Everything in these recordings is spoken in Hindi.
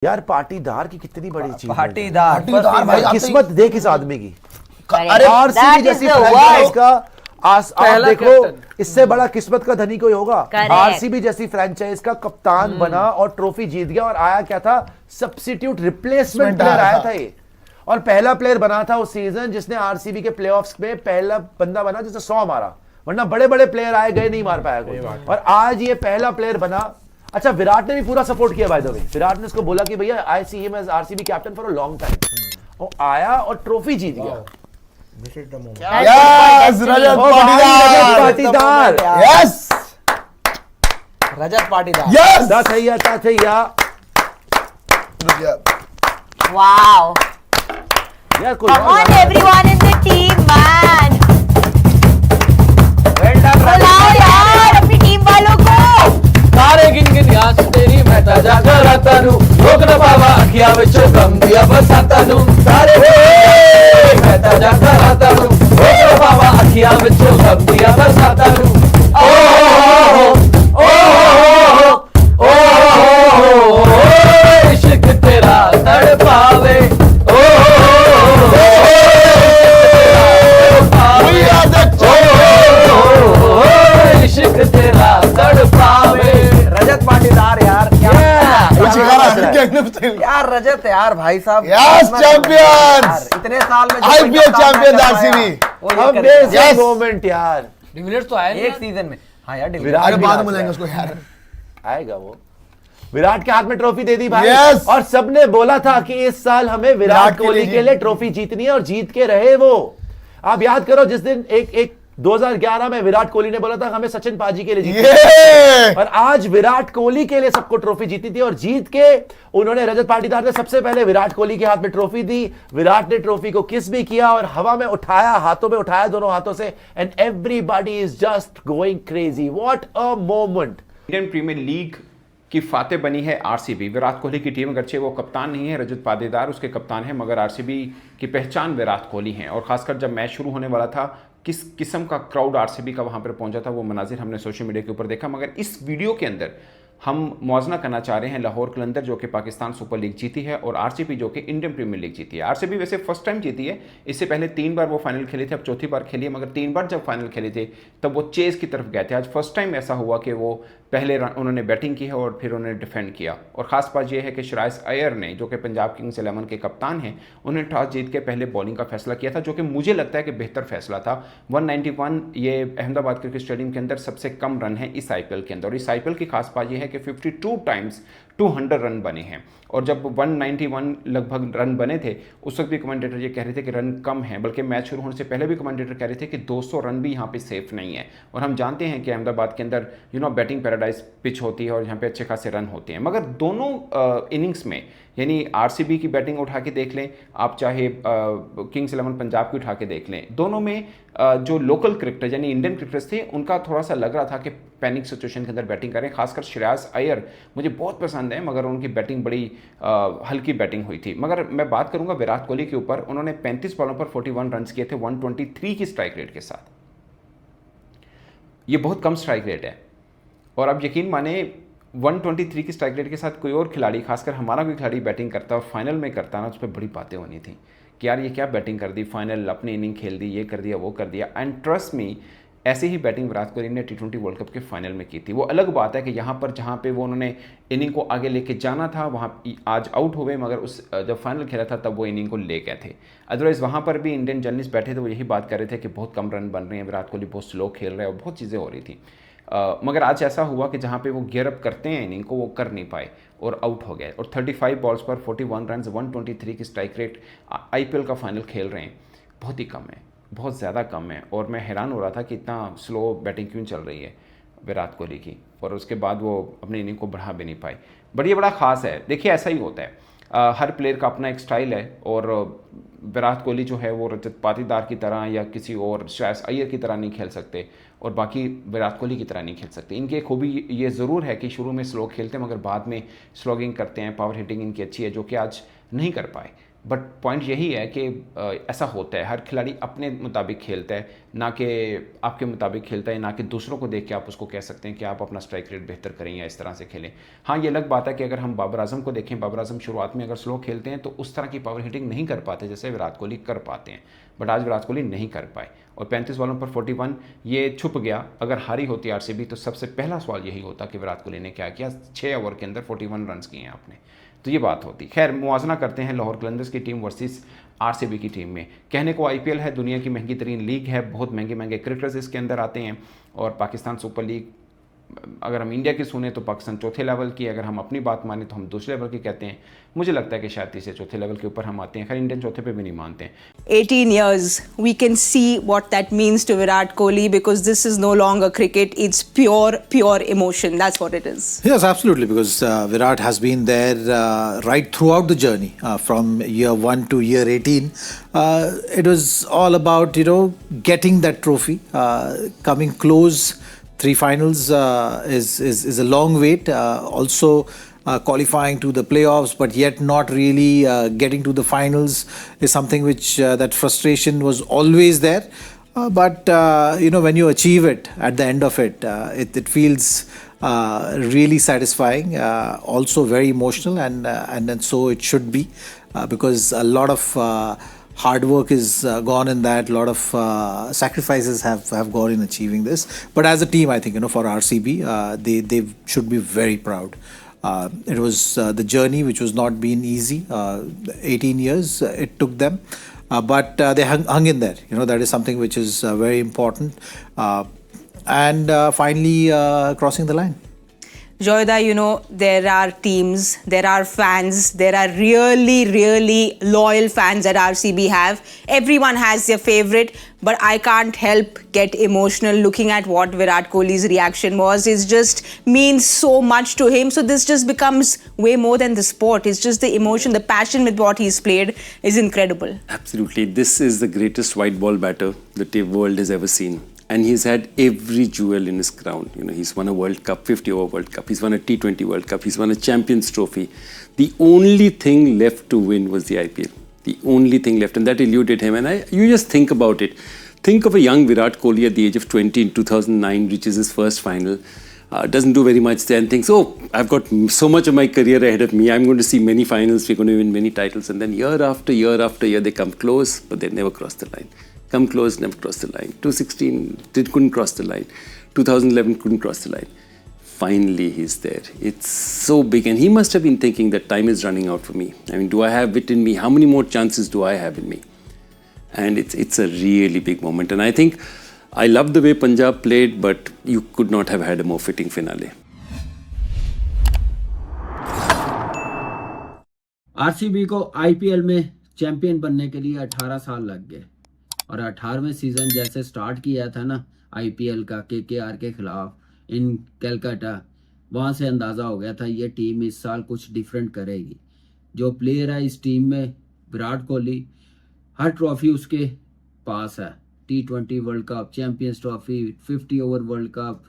यार पाटीदार की कितनी बड़ी चीज पाटीदार भाई, किस्मत देख इस आदमी की। अरे आरसीबी जैसी फ्रेंचाइज का आप देखो, इससे बड़ा किस्मत का धनी कोई होगा। आरसीबी जैसी फ्रेंचाइज का कप्तान बना और ट्रॉफी जीत गया, और आया क्या था, सब्स्टिट्यूट रिप्लेसमेंट प्लेयर आया था ये, और पहला प्लेयर बना था उस सीजन जिसने आरसीबी के प्लेऑफ्स में पहला बंदा बना जिसने 100 मारा, वरना बड़े बड़े प्लेयर आए गए नहीं मार पाया कोई, और आज ये पहला प्लेयर बना। अच्छा, विराट ने भी पूरा सपोर्ट किया बाय द वे। विराट ने उसको बोला कि भैया I see him as RCB captain for a long time. वो आया और ट्रॉफी जीत गया। Yes Rajat Patidar, yes Rajat Patidar, yes ताथैया ताथैया। Wow. यार कोई Come on, everyone in the team, man. बुलाओ यार अपनी टीम वालों को। सारे गिन गिन यास तेरी मैं ताजा कराता नू, रोक न पावा अखियां विचों गम दिया बसाता नू। सारे मैं ताजा कराता नू, रोक न पावा अखियां विचों गम दिया बसाता नू। ओ ओ ओ ओ इश्क तेरा तड़पावे, ओ इश्क तेरा तड़पावे। रजत पाटीदार यार, यार रजत यार भाई साहब, यस चैंपियन, इतने साल में आईपीएल चैंपियन आरसीबी। मोमेंट यार, डिविलियर्स तो आया एक सीजन में। हाँ यार विराट बाद में बुलाएंगे उसको यार, आएगा वो। विराट के हाथ में ट्रॉफी दे दी भाई। Yes! और सबने बोला था कि इस साल हमें विराट कोहली के लिए ट्रॉफी जीतनी है, और जीत के रहे वो। आप याद करो जिस दिन एक 2011 में विराट कोहली ने बोला था हमें सचिन पाजी के लिए जीतनी, और आज विराट कोहली के लिए सबको ट्रॉफी जीती थी, और जीत के उन्होंने, रजत पाटीदार ने सबसे पहले विराट कोहली के हाथ में ट्रॉफी दी। विराट ने ट्रॉफी को किस भी किया और हवा में उठाया, हाथों में उठाया दोनों हाथों से, and everybody is just going crazy. What a moment. Indian premiere league की फातेह बनी है आरसीबी। विराट कोहली की टीम, अगरचे वो कप्तान नहीं है, रजत पाटीदार उसके कप्तान है, मगर आरसीबी की पहचान विराट कोहली है। और खासकर जब मैच शुरू होने वाला था, किस किस्म का क्राउड आरसीबी का वहाँ पर पहुँचा था, वो मनाजिर हमने सोशल मीडिया के ऊपर देखा। मगर इस वीडियो के अंदर हम मुआवजा करना चाह रहे हैं लाहौर कलंदर जो कि पाकिस्तान सुपर लीग जीती है, और आरसीबी जो कि इंडियन प्रीमियर लीग जीती है। आरसीबी वैसे फर्स्ट टाइम जीती है, इससे पहले 3 बार वो फाइनल खेले थे, अब चौथी बार खेली है, मगर 3 बार जब फाइनल खेले थे तब वो चेज की तरफ गए थे। आज फर्स्ट टाइम ऐसा हुआ कि वो पहले उन्होंने बैटिंग की है और फिर उन्होंने डिफेंड किया। और ख़ास बात यह है कि श्राइस अय्यर ने, जो कि पंजाब किंग्स 11 के कप्तान हैं, उन्होंने टॉस जीत के पहले बॉलिंग का फैसला किया था, जो कि मुझे लगता है कि बेहतर फैसला था। 191 ये अहमदाबाद क्रिकेट स्टेडियम के अंदर सबसे कम रन है इस आईपीएल के अंदर, और इस आईपीएल की खास बात यह है कि 52 टाइम्स 200 रन बने हैं। और जब 191 लगभग रन बने थे, उस वक्त भी कमेंटेटर ये कह रहे थे कि रन कम हैं, बल्कि मैच शुरू होने से पहले भी कमेंटेटर कह रहे थे कि 200 रन भी यहाँ पे सेफ नहीं है। और हम जानते हैं कि अहमदाबाद के अंदर बैटिंग पैराडाइज पिच होती है और यहाँ पे अच्छे खासे रन होते हैं। मगर दोनों इनिंग्स में, यानी आरसीबी की बैटिंग उठा के देख लें आप, चाहे किंग्स 11 पंजाब की उठा के देख लें, दोनों में जो लोकल क्रिकेटर यानी इंडियन क्रिकेटर्स थे, उनका थोड़ा सा लग रहा था कि पैनिक सिचुएशन के अंदर बैटिंग करें। खासकर श्रेयस अय्यर मुझे बहुत पसंद है, मगर उनकी बैटिंग बड़ी हल्की बैटिंग हुई थी। मगर मैं बात करूंगा विराट कोहली के ऊपर, उन्होंने 35 बॉलों पर 41 रन किए थे 123 की स्ट्राइक रेट के साथ। ये बहुत कम स्ट्राइक रेट है, और अब यकीन माने 123 की स्ट्राइक रेट के साथ कोई और खिलाड़ी, खासकर हमारा कोई खिलाड़ी बैटिंग करता और फाइनल में करता ना, उस पर बड़ी बातें होनी थी कि यार ये क्या बैटिंग कर दी, फाइनल अपनी इनिंग खेल दी, ये कर दिया वो कर दिया। एंड ट्रस्ट मी, ऐसे ही बैटिंग विराट कोहली ने T20 वर्ल्ड कप के फाइनल में की थी। वो अलग बात है कि यहाँ पर जहाँ पे वो उन्होंने इनिंग को आगे लेके जाना था, वहाँ आज आउट हुए, मगर उस जब फाइनल खेला था तब वो इनिंग को ले गए थे। अदरवाइज़ वहाँ पर भी इंडियन जर्नलिस्ट बैठे थे, वो यही बात कर रहे थे कि बहुत कम रन बन रहे हैं, विराट कोहली बहुत स्लो खेल रहे हैं, और बहुत चीज़ें हो रही थी। मगर आज ऐसा हुआ कि जहाँ पे वो गियर अप करते हैं इनिंग को, वो कर नहीं पाए और आउट हो गए। और 35 बॉल्स पर 41 रन, 123 की स्ट्राइक रेट, आईपीएल का फाइनल खेल रहे हैं, बहुत ही कम है, बहुत ज़्यादा कम है। और मैं हैरान हो रहा था कि इतना स्लो बैटिंग क्यों चल रही है विराट कोहली की, और उसके बाद वो अपनी इनिंग को बढ़ा भी नहीं पाए। बट ये बड़ा ख़ास है। देखिए ऐसा ही होता है, हर प्लेयर का अपना एक स्टाइल है, और विराट कोहली जो है वो रजत पाटीदार की तरह या किसी और श्रेयस अय्यर की तरह नहीं खेल सकते, और बाकी विराट कोहली की तरह नहीं खेल सकते। इनकी एक खूबी ये ज़रूर है कि शुरू में स्लो खेलते हैं, मगर बाद में स्लोगिंग करते हैं, पावर हिटिंग इनकी अच्छी है, जो कि आज नहीं कर पाए। बट पॉइंट यही है कि ऐसा होता है, हर खिलाड़ी अपने मुताबिक खेलता है, ना कि आपके मुताबिक खेलता है, ना कि दूसरों को देख के आप उसको कह सकते हैं कि आप अपना स्ट्राइक रेट बेहतर करें या इस तरह से खेलें। हाँ, ये अलग बात है कि अगर हम बाबर आजम को देखें, बाबर आजम शुरुआत में अगर स्लो खेलते हैं तो उस तरह की पावर हिटिंग नहीं कर पाते जैसे विराट कोहली कर पाते हैं, बट आज विराट कोहली नहीं कर पाए और 35 बॉलों पर 41 ये छुप गया। अगर हारी होती आरसीबी तो सबसे पहला सवाल यही होता कि विराट कोहली ने क्या किया, 6 ओवर के अंदर 41 रन किए हैं आपने, तो ये बात होती। खैर, मुआवजा करते हैं लाहौर कलंदर्स की टीम वर्सेस आरसीबी की टीम में। कहने को आईपीएल है, दुनिया की महंगी तरीन लीग है, बहुत महंगे महंगे क्रिकेटर्स इसके अंदर आते हैं और पाकिस्तान सुपर लीग अगर हम इंडिया की सुने तो पाकिस्तान चौथे लेवल की, अगर हम अपनी बात माने तो हम दूसरे लेवल की कहते हैं। मुझे लगता है कि शायद तीसरे चौथे लेवल के ऊपर हम आते हैं। खैर, इंडियन चौथे पे भी नहीं मानते हैं। 18 years, we can see what that means to Virat Kohli, because this is no longer cricket, it's pure emotion. That's what it is. Yes, absolutely, because Virat has been there right throughout the journey, from year 1 to year 18. It was all about, getting that trophy, coming close. 3 finals is a long wait. Also qualifying to the playoffs, but yet not really getting to the finals is something which that frustration was always there. But when you achieve it at the end of it, it feels really satisfying. Also very emotional, and so it should be, because a lot of hard work is gone in that. A lot of sacrifices have gone in achieving this. But as a team, I think for RCB, they should be very proud. It was the journey which was not been easy. 18 years it took them, but they hung in there. That is something which is very important. And finally crossing the line. Joyda, there are teams, there are fans, there are really loyal fans that RCB have. Everyone has their favorite, but I can't help get emotional looking at what Virat Kohli's reaction was. It just means so much to him. So this just becomes way more than the sport. It's just the emotion, the passion with what he's played is incredible. Absolutely. This is the greatest white ball batter the world has ever seen. And he's had every jewel in his crown. He's won a World Cup, 50-over World Cup. He's won a T20 World Cup. He's won a Champions Trophy. The only thing left to win was the IPL. The only thing left, and that eluded him. And you just think about it. Think of a young Virat Kohli at the age of 20 in 2009, reaches his first final, doesn't do very much there, and thinks, I've got so much of my career ahead of me. I'm going to see many finals. We're going to win many titles. And then year after year after year, they come close, but they never cross the line. Come close, never cross the line. 2016 couldn't cross the line. 2011 couldn't cross the line. Finally, he's there. It's so big, and he must have been thinking that time is running out for me. I mean, do I have it in me? How many more chances do I have in me? And it's a really big moment. And I think I love the way Punjab played, but you could not have had a more fitting finale. RCB को आईपीएल में चैंपियन बनने के लिए 18 साल लग गए, और 18वें सीज़न जैसे स्टार्ट किया था ना आईपीएल का केकेआर के खिलाफ इन कलकत्ता, वहाँ से अंदाज़ा हो गया था ये टीम इस साल कुछ डिफरेंट करेगी। जो प्लेयर है इस टीम में, विराट कोहली, हर ट्रॉफी उसके पास है। T20 world cup, champions trophy, 50-ओवर वर्ल्ड कप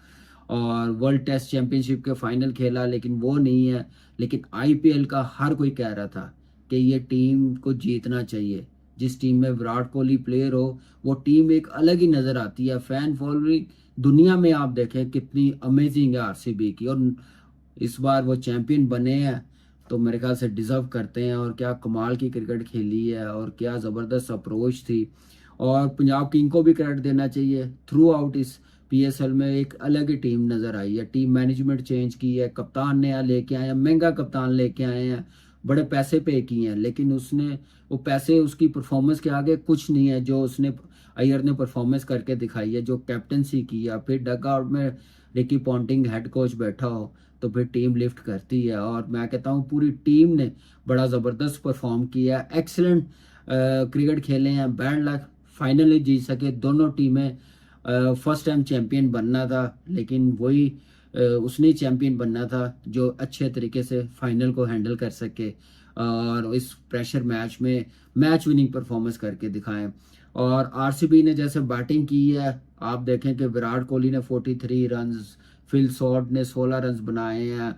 और वर्ल्ड टेस्ट चैम्पियनशिप के फाइनल खेला, लेकिन वो नहीं है। लेकिन आईपीएल का हर कोई कह रहा था कि ये टीम को जीतना चाहिए। जिस टीम में विराट कोहली प्लेयर हो, वो टीम एक अलग ही नज़र आती है। फैन फॉलोइंग दुनिया में आप देखें कितनी अमेजिंग है आरसीबी की, और इस बार वो चैंपियन बने हैं तो मेरे ख्याल से डिज़र्व करते हैं। और क्या कमाल की क्रिकेट खेली है, और क्या ज़बरदस्त अप्रोच थी। और पंजाब किंग को भी क्रेडिट देना चाहिए। थ्रू आउट इस पीएसएल में एक अलग ही टीम नज़र आई है। टीम मैनेजमेंट चेंज की है, कप्तान नया लेके आए हैं, महंगा कप्तान लेके आए हैं, बड़े पैसे पे किए हैं, लेकिन उसने वो पैसे उसकी परफॉर्मेंस के आगे कुछ नहीं है। जो उसने अय्यर ने परफॉर्मेंस करके दिखाई है, जो कैप्टनसी की है, फिर डग आउट में रिकी पॉन्टिंग हेड कोच बैठा हो तो फिर टीम लिफ्ट करती है। और मैं कहता हूँ पूरी टीम ने बड़ा ज़बरदस्त परफॉर्म किया, एक्सीलेंट क्रिकेट खेले हैं। बैड लक फाइनली जीत सके दोनों टीमें। फर्स्ट टाइम चैम्पियन बनना था, लेकिन वही उसने चैम्पियन बनना था जो अच्छे तरीके से फाइनल को हैंडल कर सके और इस प्रेशर मैच में मैच विनिंग परफॉर्मेंस करके दिखाएं। और आरसीबी ने जैसे बैटिंग की है, आप देखें कि विराट कोहली ने 43 रन्स, फिल शॉर्ट ने 16 रन्स बनाए हैं,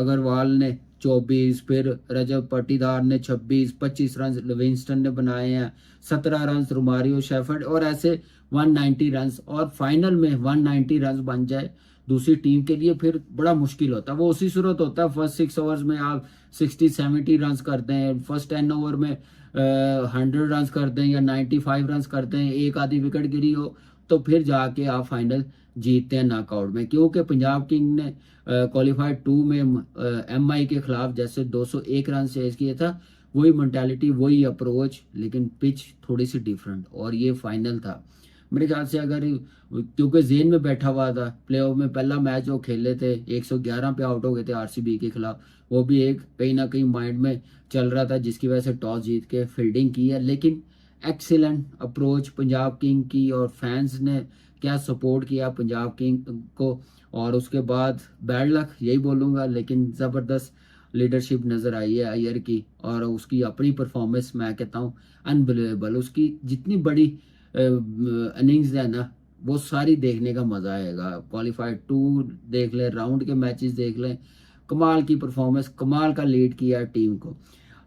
अग्रवाल ने 24, फिर रजत पाटीदार ने 26, 25 रन लिविंगस्टन ने बनाए हैं, 17 रन रोमारियो शेफर्ड, और ऐसे 190 रन, और फाइनल में 190 रन बन जाए दूसरी टीम के लिए फिर बड़ा मुश्किल होता है। वो उसी सूरत होता है फर्स्ट 6 ओवर्स में आप 60-70 रन करते हैं, फर्स्ट 10 ओवर में 100 रन करते हैं या 95 रन करते हैं, एक आधी विकेट गिरी हो तो फिर जाके आप फाइनल जीतते हैं नॉकआउट में। क्योंकि पंजाब किंग ने क्वालिफाइड 2 में MI के खिलाफ जैसे 201 रन चेज किया था, वही मेंटालिटी, वही अप्रोच, लेकिन पिच थोड़ी सी डिफरेंट, और ये फाइनल था मेरे ख्याल से। अगर क्योंकि जेन में बैठा हुआ था, प्लेऑफ में पहला मैच वो खेले थे 111 पे आउट हो गए थे RCB के खिलाफ, वो भी एक कहीं ना कहीं माइंड में चल रहा था, जिसकी वजह से टॉस जीत के फील्डिंग की है। लेकिन एक्सीलेंट अप्रोच पंजाब किंग की, और फैंस ने क्या सपोर्ट किया पंजाब किंग को, और उसके बाद बैड लक यही बोलूँगा, लेकिन ज़बरदस्त लीडरशिप नज़र आई है अय्यर की, और उसकी अपनी परफॉर्मेंस मैं कहता हूँ अनबिलीवेबल। उसकी जितनी बड़ी इनिंग्स है ना, वो सारी देखने का मज़ा आएगा। क्वालिफाइड 2 देख लें, राउंड के मैचेस देख लें, कमाल की परफॉर्मेंस, कमाल का लीड किया टीम को।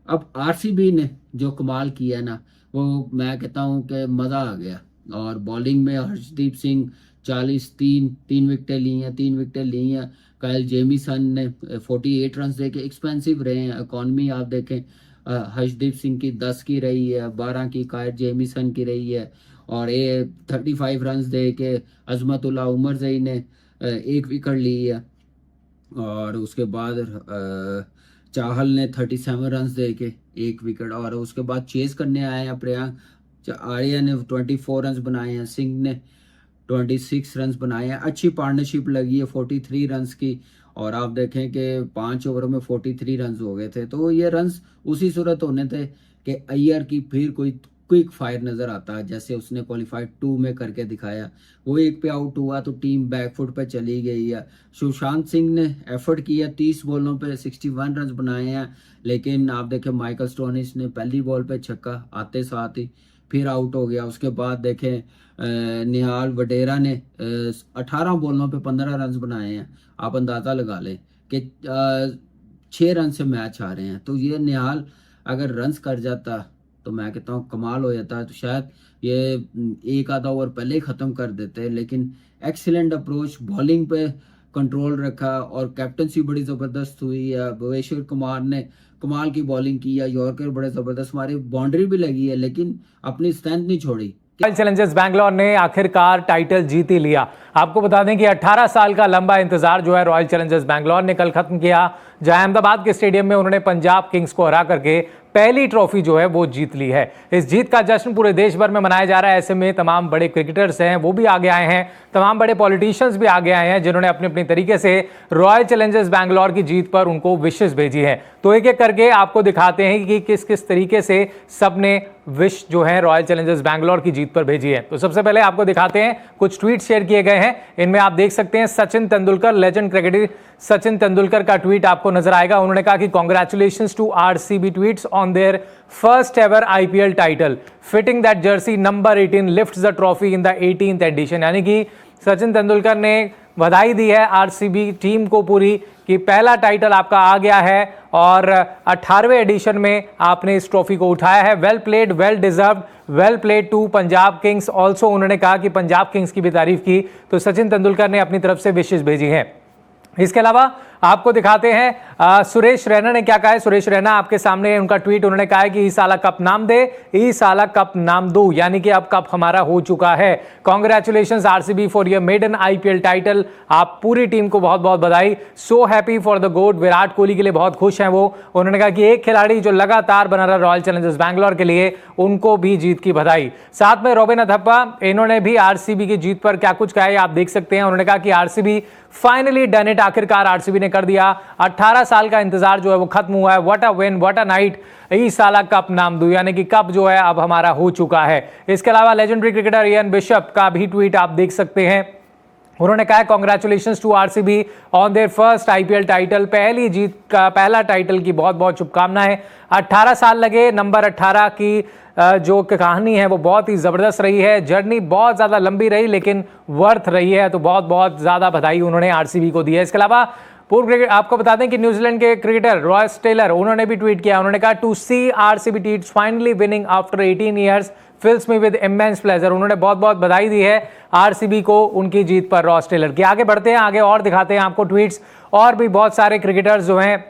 अब RCB ने जो कमाल किया है ना, वो मैं कहता हूँ कि मज़ा आ गया। और बॉलिंग में हर्षदीप सिंह 40 विकेटें ली हैं। कायल जेमिसन ने 48 रन दे के एक्सपेंसिव रहे हैं। इकॉनमी आप देखें, हर्षदीप सिंह की 10 की रही है, 12 की कायल जेमिसन की रही है, और ये 35 रन दे के अजमतुल्ला उमर जई ने 1 विकेट ली है। और उसके बाद चाहल ने 37 रन दे के 1 विकेट, और उसके बाद चेस करने आए हैं प्रियांक आर्या ने 24 रन बनाए हैं, सिंह ने 26 रन बनाए हैं। अच्छी पार्टनरशिप लगी है 43 रन की, और आप देखें कि 5 ओवरों में 43 रन हो गए थे। तो ये रन उसी सूरत होने थे कि अय्यर की फिर कोई क्विक फायर नज़र आता है, जैसे उसने क्वालिफाइड 2 में करके दिखाया। वो 1 पे आउट हुआ तो टीम बैकफुट पे चली गई है। सुशांत सिंह ने एफर्ट किया, 30 बॉलों पे 61 रन बनाए हैं, लेकिन आप देखें माइकल स्टोनिस ने पहली बॉल पे छक्का आते साथ ही फिर आउट हो गया। उसके बाद देखें निहाल वडेरा ने 18 बॉलों पे 15 रन बनाए हैं। आप अंदाज़ा लगा लें कि 6 रन से मैच आ रहे हैं। तो ये निहाल अगर रन्स कर जाता तो मैं कहता हूँ कमाल हो जाता है, तो शायद ये एक आधा ओवर पहले ही ख़त्म कर देते। लेकिन एक्सीलेंट अप्रोच, बॉलिंग पे कंट्रोल रखा, और कैप्टनसी बड़ी ज़बरदस्त हुई है। भुवनेश्वर कुमार ने कमाल की बॉलिंग की है, यॉर्कर बड़े ज़बरदस्त मारी, बाउंड्री भी लगी है, लेकिन अपनी स्ट्रेंथ नहीं छोड़ी। रॉयल चैलेंजर्स बैंगलोर ने आखिरकार टाइटल जीत ही लिया। आपको बता दें कि 18 साल का लंबा इंतजार जो है रॉयल चैलेंजर्स बैंगलोर ने कल खत्म किया, जहां अहमदाबाद के स्टेडियम में उन्होंने पंजाब किंग्स को हरा करके पहली ट्रॉफी जो है वो जीत ली है। इस जीत का जश्न पूरे देश भर में मनाया जा रहा है। ऐसे में तमाम बड़े क्रिकेटर्स हैं वो भी आगे आए हैं, तमाम बड़े पॉलिटिशियंस भी आगे आए हैं, जिन्होंने अपने अपने तरीके से रॉयल चैलेंजर्स बैंगलोर की जीत पर उनको विशेस भेजी है। तो एक एक करके आपको दिखाते हैं कि किस किस तरीके से सबने विश जो है रॉयल चैलेंजर्स बैंगलोर की जीत पर भेजी है। तो सबसे पहले आपको दिखाते हैं कुछ ट्वीट शेयर किए गए हैं। इनमें आप देख सकते हैं सचिन तेंदुलकर, लेजेंड क्रिकेटर सचिन तेंदुलकर का ट्वीट आपको नजर आएगा। उन्होंने कहा कि congratulations to RCB tweets on their first ever IPL title, fitting that jersey number 18 lifts the trophy in the 18th edition. यानी कि सचिन तेंदुलकर ने बधाई दी है RCB टीम को पूरी कि पहला टाइटल आपका आ गया है और 18वें एडिशन में आपने इस ट्रॉफी को उठाया है। Well played, well deserved, well played to Punjab Kings also. उन्होंने कहा कि पंजाब किंग्स की भी तारीफ की, तो सचिन तेंदुलकर ने अपनी तरफ से विशेष भेजी है। इसके अलावा आपको दिखाते हैं सुरेश रैना ने क्या कहा है। सुरेश रैना आपके सामने उनका ट्वीट, उन्होंने कहा है कि ई साला कप नाम दे, ई साला कप नाम दो, यानी कि अब कप हमारा हो चुका है। Congratulations RCB for your maiden IPL title. आप पूरी टीम को बहुत बहुत बधाई। So happy for the GOAT, Virat Kohli के लिए बहुत खुश हैं वो। उन्होंने कहा कि एक खिलाड़ी जो लगातार बना रहा रॉयल चैलेंजर्स बैंगलोर के लिए, उनको भी जीत की बधाई। साथ में रॉबिन अथप्पा, इन्होंने भी RCB की जीत पर क्या कुछ कहा है आप देख सकते हैं। उन्होंने कहा कि RCB फाइनली डन इट, आखिरकार RCB ने कर दिया। 18 साल का इंतजार जो है वो खत्म हुआ है। What a win, what a night, ई साला कप नाम दो, यानी कि कप जो है अब हमारा हो चुका है। इसके अलावा लेजेंडरी क्रिकेटर इयान बिशप का भी ट्वीट आप देख सकते हैं। उन्होंने कहा congratulations to RCB on their first IPL title, पहली जीत का पहला टाइटल की बहुत बहुत शुभकामनाएं। 18 साल लगे, नंबर 18 की जो कहानी है वो बहुत ही ज़बरदस्त रही है। जर्नी बहुत ज़्यादा लंबी रही लेकिन वर्थ रही है, तो बहुत बहुत ज़्यादा बधाई उन्होंने RCB को दी है। इसके अलावा आपको बता दें कि न्यूजीलैंड के क्रिकेटर रॉस टेलर उन्होंने भी ट्वीट किया, उन्होंने कहा to see RCB teams finally winning after 18 years fills me with immense pleasure. उन्होंने बहुत बहुत बधाई दी है आरसीबी को उनकी जीत पर रॉस टेलर की। आगे बढ़ते हैं, आगे और दिखाते हैं आपको ट्वीट्स। और भी बहुत सारे क्रिकेटर्स जो हैं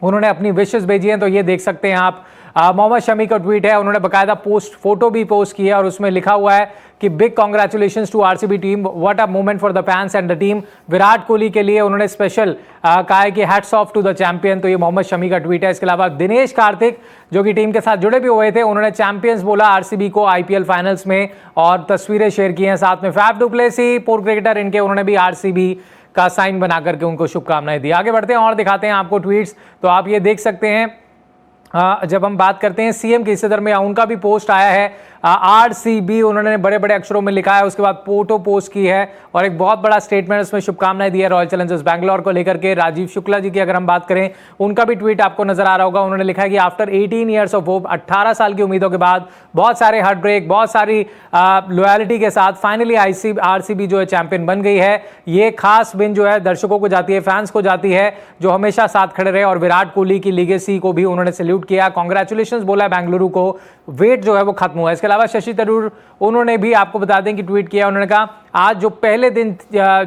उन्होंने अपनी विशेस भेजी हैं, तो ये देख सकते हैं आप। मोहम्मद शमी का ट्वीट है, उन्होंने बकायदा फोटो भी पोस्ट की है और उसमें लिखा हुआ है कि big congratulations to RCB team, what a moment for the fans and the team. Virat Kohli के लिए उन्होंने स्पेशल कहा है कि hats off to the champion. तो ये मोहम्मद शमी का ट्वीट है। इसके अलावा दिनेश कार्तिक जो कि टीम के साथ जुड़े भी हुए थे, उन्होंने चैंपियंस बोला आरसीबी को आईपीएल फाइनल्स में और तस्वीरें शेयर की हैं। साथ में फैफ डु प्लेसी पूर्व क्रिकेटर, इनके उन्होंने भी आरसीबी का साइन बना करके उनको शुभकामनाएं दी। आगे बढ़ते हैं और दिखाते हैं आपको ट्वीट्स। तो आप ये देख सकते हैं, जब हम बात करते हैं सीएम के सदर में, उनका भी पोस्ट आया है आरसीबी, उन्होंने बड़े बड़े अक्षरों में लिखा है। उसके बाद फोटो पोस्ट की है और एक बहुत बड़ा स्टेटमेंट उसमें शुभकामनाएं दी है रॉयल चैलेंजर्स बैंगलोर को लेकर के। राजीव शुक्ला जी की अगर हम बात करें, उनका भी ट्वीट आपको नजर आ रहा होगा। उन्होंने लिखा है कि आफ्टर 18 ईयर्स ऑफ होप, 18 साल की उम्मीदों के बाद, बहुत सारे हार्ट ब्रेक, बहुत सारी लॉयल्टी के साथ फाइनली आरसीबी जो है चैंपियन बन गई है। ये खास विन जो है दर्शकों को जाती है, फैंस को जाती है जो हमेशा साथ खड़े रहे, और विराट कोहली की लीगेसी को भी उन्होंने सैल्यूट किया। कांग्रेचुलेशंस बोला बेंगलुरु को, वेट जो है वो खत्म हुआ है। इसके अलावा शशि थरूर उन्होंने भी आपको बता दें कि ट्वीट किया, उन्होंने कहा आज जो पहले दिन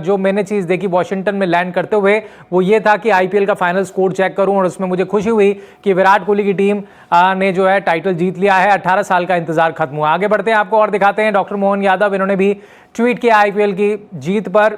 जो मैंने चीज देखी वॉशिंगटन में लैंड करते हुए, वो ये था कि आईपीएल का फाइनल स्कोर चेक करूं और उसमें मुझे खुशी हुई कि विराट कोहली की टीम ने जो है टाइटल जीत लिया है। 18 साल का इंतजार खत्म हुआ। आगे बढ़ते हैं, आपको और दिखाते हैं। डॉक्टर मोहन यादव इन्होंने भी ट्वीट किया आईपीएल की जीत पर,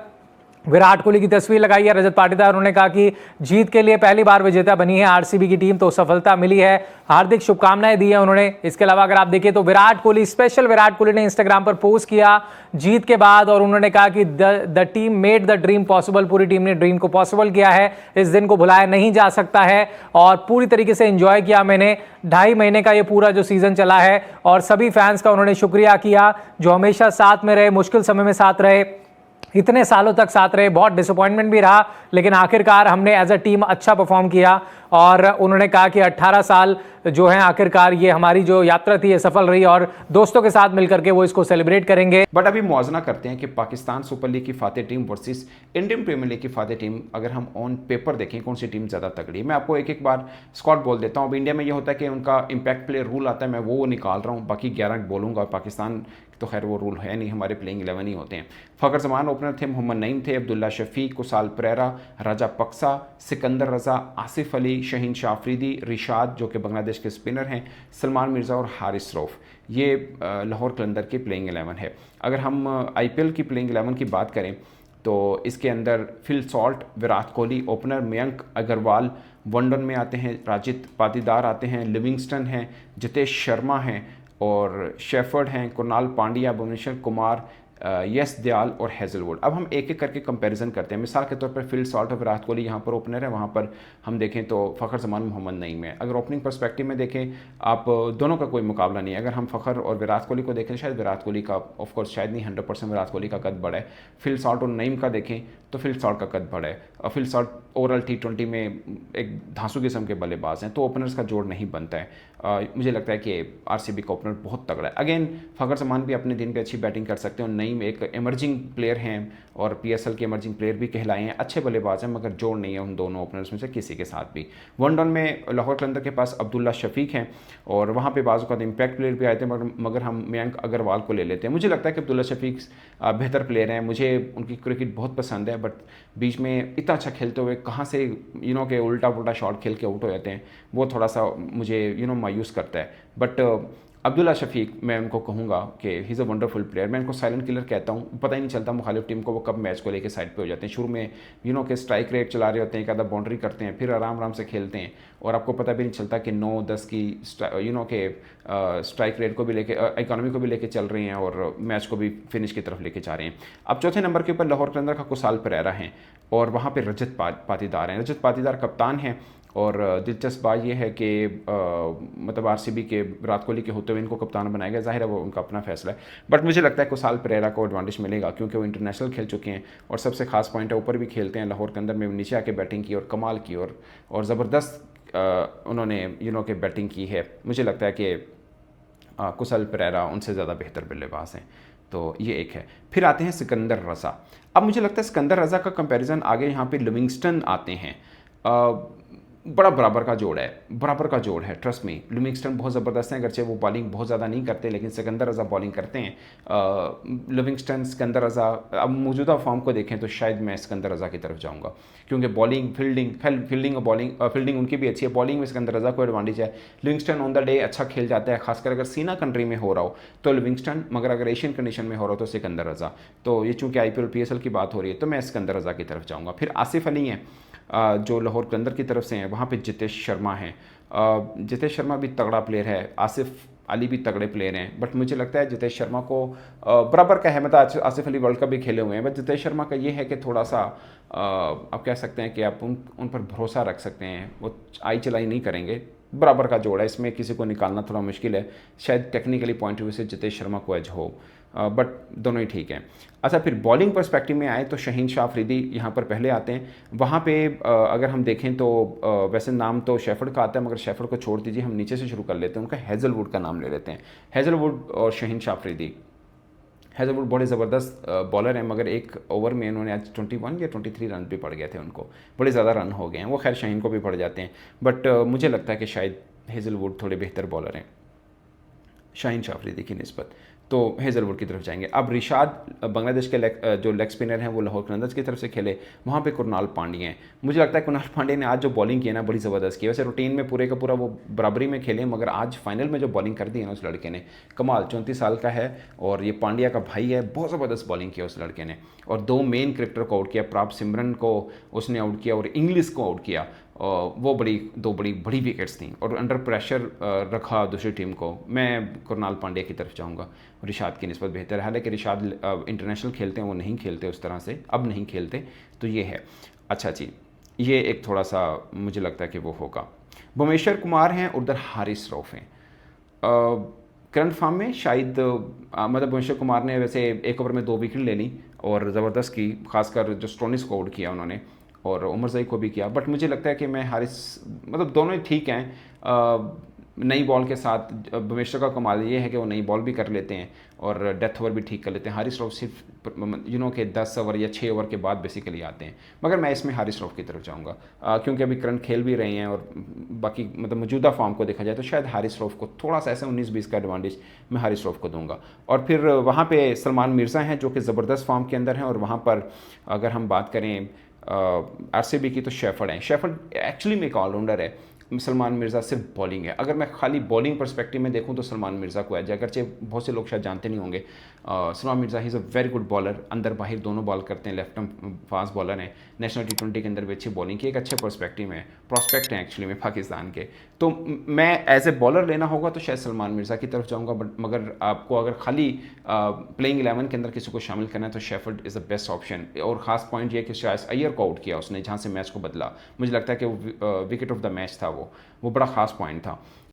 विराट कोहली की तस्वीर लगाई है। रजत पाटीदार उन्होंने कहा कि जीत के लिए पहली बार विजेता बनी है आरसीबी की टीम, तो सफलता मिली है, हार्दिक शुभकामनाएं दी है उन्होंने। इसके अलावा अगर आप देखिए तो विराट कोहली ने इंस्टाग्राम पर पोस्ट किया जीत के बाद, और उन्होंने कहा कि the team made the dream possible, पूरी टीम ने ड्रीम को पॉसिबल किया है, इस दिन को भुलाया नहीं जा सकता है और पूरी तरीके से एंजॉय किया मैंने। 2.5 महीने का ये पूरा जो सीजन चला है, और सभी फैंस का उन्होंने शुक्रिया किया जो हमेशा साथ में रहे, मुश्किल समय में साथ रहे, इतने सालों तक साथ रहे। बहुत डिसअपॉइंटमेंट भी रहा, लेकिन आखिरकार हमने एज अ टीम अच्छा परफॉर्म किया। और उन्होंने कहा कि 18 साल जो है आखिरकार ये हमारी जो यात्रा थी ये सफल रही, और दोस्तों के साथ मिलकर के वो इसको सेलिब्रेट करेंगे। बट अभी मुआवजा करते हैं कि पाकिस्तान सुपर लीग की फातेह team versus Indian premiere league की फातेह टीम, अगर हम ऑन पेपर देखें कौन सी टीम ज़्यादा तगड़ी है। मैं आपको एक एक बार स्क्वाड बोल देता हूँ। अब इंडिया में ये होता है कि उनका इम्पैक्ट प्लेयर रूल आता है, मैं वो निकाल रहा हूँ, बाकी 11 बोलूँगा। और पाकिस्तान तो खैर वो रूल है नहीं, हमारे प्लेइंग 11 ही होते हैं। फ़खर जमान ओपनर थे, मोहम्मद नईम थे, अब्दुल्ला शफीक, कुसाल परेरा, राजा पक्सा, सिकंदर रजा, आसिफ अली, शहीन शाह अफरीदी, रिशाद जो कि बांग्लादेश के स्पिनर हैं, सलमान मिर्ज़ा और हारिस रऊफ। ये लाहौर कलंदर की प्लेइंग 11 है। अगर हम आईपीएल की प्लेइंग 11 की बात करें तो इसके अंदर Phil Salt, Virat Kohli opener, Mayank Agarwal one down में आते हैं, राजित पाटीदार आते हैं, लिविंगस्टन हैं, जितेश शर्मा हैं और शेफर्ड हैं, कुणाल पांड्या, भुवनेश्वर कुमार, यस दयाल और हेजलवुड। अब हम एक एक करके कंपैरिजन करते हैं। मिसाल के तौर पर फिल सॉल्ट और विराट कोहली यहाँ पर ओपनर है, वहाँ पर हम देखें तो फ़खर जमान मोहम्मद नईम है। अगर ओपनिंग पर्सपेक्टिव में देखें, आप दोनों का कोई मुकाबला नहीं है। अगर हम फ़खर और विराट कोहली को देखें, शायद विराट कोहली का ऑफकोर्स शायद नहीं 100% विराट कोहली का कद बड़ा है। फिल सॉल्ट और नईम का देखें तो फिल सॉल्ट का कद बड़ा है, और फिल सॉल्ट ओवरऑल T20 में एक धांसू किस्म के बल्लेबाज हैं, तो ओपनर्स का जोड़ नहीं बनता है। मुझे लगता है कि आरसीबी का ओपनर बहुत तगड़ा है। अगेन फ़खर जमान भी अपने दिन पे अच्छी बैटिंग कर सकते हैं, और नईम एक एमर्जिंग प्लेयर हैं और पीएसएल के एमर्जिंग प्लेयर भी कहलाए हैं, अच्छे बल्लेबाज हैं, मगर जोड़ नहीं है उन दोनों ओपनर्स में से किसी के साथ भी। वन डाउन में लाहौर कलंदर के पास अब्दुल्ला शफीक हैं, और वहाँ पे बाज़ औक़ात इम्पैक्ट प्लेयर भी आए थे, मगर हम मयंक अग्रवाल को ले लेते हैं। मुझे लगता है कि अब्दुल्ला शफीक बेहतर प्लेयर हैं, मुझे उनकी क्रिकेट बहुत पसंद है, बट बीच में इतना अच्छा खेलते हुए कहाँ से के उल्टा पुल्टा शॉट खेल के आउट हो जाते हैं, वो थोड़ा सा मुझे मायूस करता है। बट अब्दुल्ला शफीक, मैं उनको कहूँगा कि he is a wonderful player. मैं उनको साइलेंट किलर कहता हूँ। पता ही नहीं चलता मुखालिफ टीम को वो कब मैच को लेके साइड पे हो जाते हैं। शुरू में के स्ट्राइक रेट चला रहे होते हैं, एक आधा बाउंड्री करते हैं, फिर आराम आराम से खेलते हैं, और आपको पता भी नहीं चलता कि 9-10 की के स्ट्राइक रेट को भी लेके, इकोनॉमी को भी लेके चल रहे हैं, और मैच को भी फिनिश की तरफ लेके जा रहे हैं। अब चौथे नंबर के ऊपर लाहौर कलंदर का कुसाल परेरा हैं, और वहाँ पर रजत पाटीदार हैं। रजत पाटीदार कप्तान हैं, और दिलचस्प बात यह है कि मतलब आरसीबी के विराट कोहली के होते हुए इनको कप्तान बनाया गया। जाहिर है वो उनका अपना फैसला है, बट मुझे लगता है कुसाल परेरा को एडवांटेज मिलेगा क्योंकि वो इंटरनेशनल खेल चुके हैं, और सबसे खास पॉइंट है ऊपर भी खेलते हैं। लाहौर के अंदर में नीचे आके बैटिंग की और कमाल की, और ज़बरदस्त उन्होंने के बैटिंग की है। मुझे लगता है कि कुसाल परेरा उनसे ज़्यादा बेहतर बल्लेबाज हैं। तो ये एक है। फिर आते हैं सिकंदर रज़ा। अब मुझे लगता है सिकंदर रज़ा का कंपैरिजन आगे यहाँ पे लिविंगस्टन आते हैं। बड़ा बराबर का जोड़ है, बराबर का जोड़ है, ट्रस्ट मी। लिविंगस्टन बहुत ज़बरदस्त हैं, अगरचे वो बॉलिंग बहुत ज़्यादा नहीं करते, लेकिन सिकंदर रज़ा बॉलिंग करते हैं। लिविंगस्टन, सिकंदर रज़ा, अब मौजूदा फॉर्म को देखें तो शायद मैं सिकंदर रज़ा की तरफ जाऊँगा, क्योंकि बॉलिंग, फील्डिंग और बॉलिंग, फील्डिंग उनकी भी अच्छी है, बॉलिंग में सिकंदर रज़ा को एडवांटेज है। लिविंगस्टन ऑन द डे अच्छा खेल जाता है, खासकर अगर सीना कंट्री में हो रहा हो तो लिविंगस्टन, मगर अगर एशियन कंडीशन में हो रहा हो तो सिकंदर रज़ा। तो ये चूँकि IPL PSL की बात हो रही है तो मैं सिकंदर रज़ा की तरफ जाऊँगा। फिर आसिफ अली हैं जो लाहौर कलंदर की तरफ से हैं, वहाँ पे जितेश शर्मा हैं। जितेश शर्मा भी तगड़ा प्लेयर है, आसिफ अली भी तगड़े प्लेयर हैं, बट मुझे लगता है जितेश शर्मा को बराबर का है, मतलब आसिफ अली वर्ल्ड कप भी खेले हुए हैं, बट जितेश शर्मा का ये है कि थोड़ा सा आप कह सकते हैं कि आप उन पर भरोसा रख सकते हैं, वो आई चलाई नहीं करेंगे। बराबर का जोड़ है, इसमें किसी को निकालना थोड़ा मुश्किल है, शायद टेक्निकली पॉइंट ऑफ व्यू से जितेश शर्मा को एज हो, बट दोनों ही ठीक हैं। अच्छा, फिर बॉलिंग पर्सपेक्टिव में आए तो शहीन शाह अफरीदी यहाँ पर पहले आते हैं। वहाँ पे अगर हम देखें तो वैसे नाम तो शेफर्ड का आता है, मगर शेफर्ड को छोड़ दीजिए, हम नीचे से शुरू कर लेते हैं, उनका हेज़लवुड का नाम ले लेते हैं। हेज़लवुड और शहीन शाह अफरीदी। हेज़लवुड बड़े ज़बरदस्त बॉलर हैं, मगर एक ओवर में इन्होंने आज 21 या 23 रन भी पड़ गए थे उनको, बड़े ज़्यादा रन हो गए हैं। वो खैर शहीन को भी पड़ जाते हैं, बट मुझे लगता है कि शायद हेज़लवुड थोड़े बेहतर बॉलर हैं शाहीन शाह अफरीदी की निस्बत, तो हेज़लवुड की तरफ जाएंगे। अब रिशाद बांग्लादेश के जो लेग स्पिनर हैं वो लाहौर कलंदर्स की तरफ से खेले, वहाँ पे कुरनाल पांड्या हैं। मुझे लगता है कुरनाल पांड्या ने आज जो बॉलिंग की है ना बड़ी ज़बरदस्त की। वैसे रूटीन में पूरे का पूरा वो बराबरी में खेले, मगर आज फाइनल में जो बॉलिंग कर दी है ना उस लड़के ने, कमाल। 34 साल का है और ये पांड्या का भाई है, बहुत ज़बरदस्त बॉलिंग की उस लड़के ने, और 2 मेन क्रिकेटर को आउट किया, प्राप सिमरन को उसने आउट किया और इंग्लिश को आउट किया। वो दो बड़ी विकेट्स थी और अंडर प्रेशर रखा दूसरी टीम को। मैं कुरनाल पांड्या की तरफ जाऊंगा, रिशाद की निस्बत बेहतर है, हालांकि रिशाद इंटरनेशनल खेलते हैं, वो नहीं खेलते उस तरह से, अब नहीं खेलते, तो ये है। अच्छा जी, ये एक थोड़ा सा मुझे लगता है कि वो होगा। भुवनेश्वर कुमार हैं, उधर हारिस रऊफ हैं। करंट फॉर्म में शायद मतलब भुवनेश्वर कुमार ने वैसे एक ओवर में 2 विकेट ले ली और ज़बरदस्त की, खासकर जो स्टोनिस को आउट किया उन्होंने और उमर ज़ई को भी किया, बट मुझे लगता है कि मैं हारिस, मतलब दोनों ही ठीक हैं। नई बॉल के साथ भुवनेश्वर का कमाल ये है कि वो नई बॉल भी कर लेते हैं और डेथ ओवर भी ठीक कर लेते हैं। हारिस रऊफ सिर्फ के 10 ओवर या 6 ओवर के बाद बेसिकली आते हैं, मगर मैं इसमें हारिस रऊफ की तरफ जाऊंगा, क्योंकि अभी करंट खेल भी रहे हैं और बाकी मतलब मौजूदा फॉर्म को देखा जाए तो शायद हारिस रऊफ को थोड़ा सा ऐसा 19-20 का एडवांटेज मैं हारिस रऊफ को दूंगा। और फिर वहाँ पर सलमान मिर्ज़ा हैं जो कि ज़बरदस्त फॉर्म के अंदर हैं, और वहाँ पर अगर हम बात करें RCB की तो शेफर्ड हैं। शेफर्ड एक्चुअली में एक ऑलराउंडर है, सलमान मिर्ज़ा सिर्फ बॉलिंग है। अगर मैं खाली बॉलिंग पर्सपेक्टिव में देखूं तो सलमान मिर्ज़ा को एज, अगरचे बहुत से लोग शायद जानते नहीं होंगे, Salman Mirza he is a very good bowler, अंदर बाहर दोनों बॉल करते हैं, लेफ्ट आर्म फास्ट बॉलर हैं, नेशनल T20 के अंदर भी अच्छी बॉलिंग की, एक अच्छे पर्सपेक्टिव में प्रॉस्पेक्ट हैं एक्चुअली में पाकिस्तान के। तो मैं एज ए बॉलर लेना होगा तो शायद सलमान मिर्ज़ा की तरफ जाऊँगा, बट मगर आपको अगर खाली प्लेइंग 11 के अंदर किसी को शामिल करना है तो shepherd is the best option. और ख़ास पॉइंट ये कि शायद अय्यर को आउट किया उसने, जहाँ से मैच को बदला, मुझे लगता है कि वो विकेट ऑफ द मैच था, वो बड़ा ख़ास पॉइंट था।